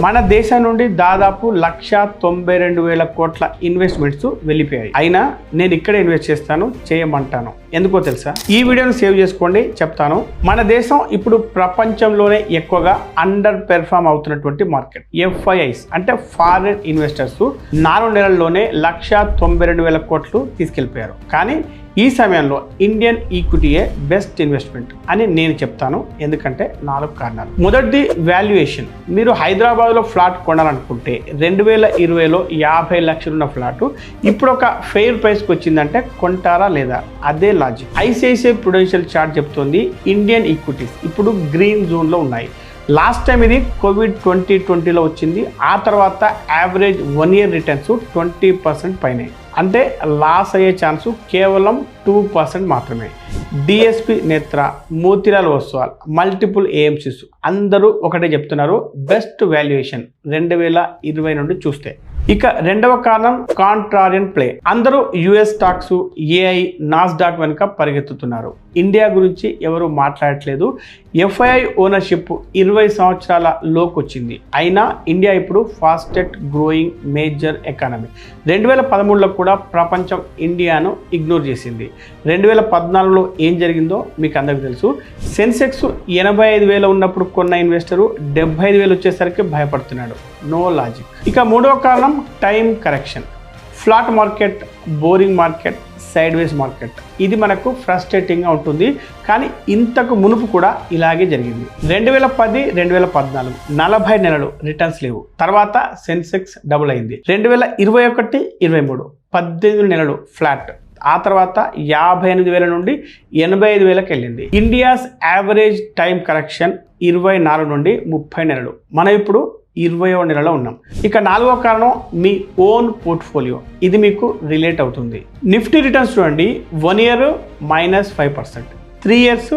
మన దేశం నుండి దాదాపు 1,92,000 కోట్ల ఇన్వెస్ట్మెంట్స్ వెళ్ళిపోయాయి. అయినా నేను ఇక్కడ ఇన్వెస్ట్ చేస్తాను, చేయమంటాను. ఎందుకో తెలుసా? ఈ వీడియోను సేవ్ చేసుకోండి, చెప్తాను. మన దేశం ఇప్పుడు ప్రపంచంలోనే ఎక్కువగా అండర్ పెర్ఫార్మ్ అవుతున్నటువంటి మార్కెట్. FIIs అంటే ఫారిన్ ఇన్వెస్టర్స్ 4 నెలల్లోనే 1,92,000 కోట్లు తీసుకెళ్లిపోయారు. కానీ ఈ సమయంలో ఇండియన్ ఈక్విటీయే బెస్ట్ ఇన్వెస్ట్మెంట్ అని నేను చెప్తాను. ఎందుకంటే 4 కారణాలు. మొదటిది వాల్యుయేషన్. మీరు హైదరాబాద్లో ఫ్లాట్ కొనాలనుకుంటే 2020లో 50 లక్షలున్న ఫ్లాట్ ఇప్పుడు ఒక ఫెయిర్ ప్రైస్కి వచ్చిందంటే కొంటారా లేదా? అదే లాజిక్. ICICI ప్రుడెన్షియల్ చార్ట్ చెప్తోంది ఇండియన్ ఈక్విటీస్ ఇప్పుడు గ్రీన్ జోన్లో ఉన్నాయి. లాస్ట్ టైం ఇది కోవిడ్ 2020లో వచ్చింది. ఆ తర్వాత యావరేజ్ 1 ఇయర్ రిటర్న్స్ 20% పైనే. అంటే లాస్ అయ్యే ఛాన్సు కేవలం 2% మాత్రమే. DSP నేత్ర, మోతిలాల్ ఒస్వాల్, మల్టిపుల్ AMCs అందరూ ఒకటే చెప్తున్నారు, బెస్ట్ వాల్యుయేషన్ 2020 నుండి చూస్తే. ఇక రెండవ కారణం కాంట్రారియన్ ప్లే. అందరూ US స్టాక్స్, AI, నాస్డాక్ వెనుక పరిగెత్తుతున్నారు. ఇండియా గురించి ఎవరు మాట్లాడట్లేదు. FII ఓనర్షిప్ 20 సంవత్సరాల లోకి వచ్చింది. అయినా ఇండియా ఇప్పుడు ఫాస్టెస్ట్ గ్రోయింగ్ మేజర్ ఎకానమీ. 2013లో కూడా ప్రపంచం ఇండియాను ఇగ్నోర్ చేసింది. 2014లో ఏం జరిగిందో మీకు అందరికీ తెలుసు. సెన్సెక్స్ 85,000 ఉన్నప్పుడు కొన్న ఇన్వెస్టరు 75,000 వచ్చేసరికి భయపడుతున్నాడు. No logic. ఇక మూడవ కారణం time correction. Flat market, boring market, sideways market. ఇది మనకు ఫ్రస్ట్రేటింగ్గా ఉంటుంది. కానీ ఇంతకు మునుపు కూడా ఇలాగే జరిగింది. 2010, 2014 40 నెలలు రిటర్న్స్ లేవు. తర్వాత సెన్సెక్స్ డబుల్ అయింది. 2021, 23 18 నెలలు ఫ్లాట్. ఆ తర్వాత 58,000 నుండి 85,000కి వెళ్ళింది. ఇండియాస్ యావరేజ్ టైం కరెక్షన్ 24 నుండి 30 నెలలు. మనం ఇప్పుడు 20వ నెలలో ఉన్నాం. ఇక 4వ కారణం మీ ఓన్ పోర్ట్ఫోలియో. ఇది మీకు రిలేట్ అవుతుంది. నిఫ్టీ రిటర్న్స్ చూడండి, 1 ఇయర్ -5%, 3 ఇయర్స్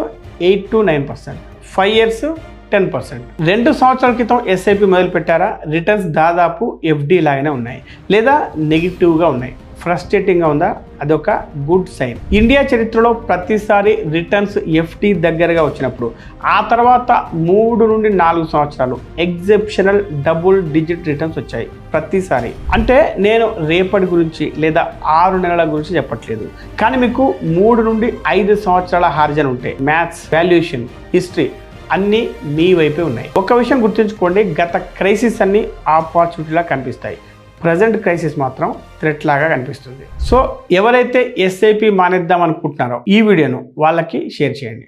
8 to 9%, 5 ఇయర్స్ 10%. 2 సంవత్సరాల క్రితం SIP మొదలు పెట్టారా? రిటర్న్స్ దాదాపు FD లాగానే ఉన్నాయి లేదా నెగిటివ్గా ఉన్నాయి. ఫ్రస్ట్రేటింగ్గా ఉందా? అదొక గుడ్ సైన్. ఇండియా చరిత్రలో ప్రతిసారి రిటర్న్స్ FD దగ్గరగా వచ్చినప్పుడు ఆ తర్వాత 3 నుండి 4 సంవత్సరాలు ఎగ్జెప్షనల్ డబుల్ డిజిట్ రిటర్న్స్ వచ్చాయి ప్రతిసారి. అంటే నేను రేపటి గురించి లేదా 6 నెలల గురించి చెప్పట్లేదు. కానీ మీకు 3 నుండి 5 సంవత్సరాల హారిజన్ ఉంటే మ్యాథ్స్, వాల్యుయేషన్, హిస్టరీ అన్నీ మీ వైపే ఉన్నాయి. ఒక విషయం గుర్తుంచుకోండి, గత క్రైసిస్ అన్ని ఆపర్చునిటీలా కనిపిస్తాయి. ప్రజెంట్ క్రైసిస్ మాత్రం థ్రెట్ లాగా కనిపిస్తుంది. సో ఎవరైతే SIP మానేద్దాం అనుకుంటున్నారో ఈ వీడియోను వాళ్ళకి షేర్ చేయండి.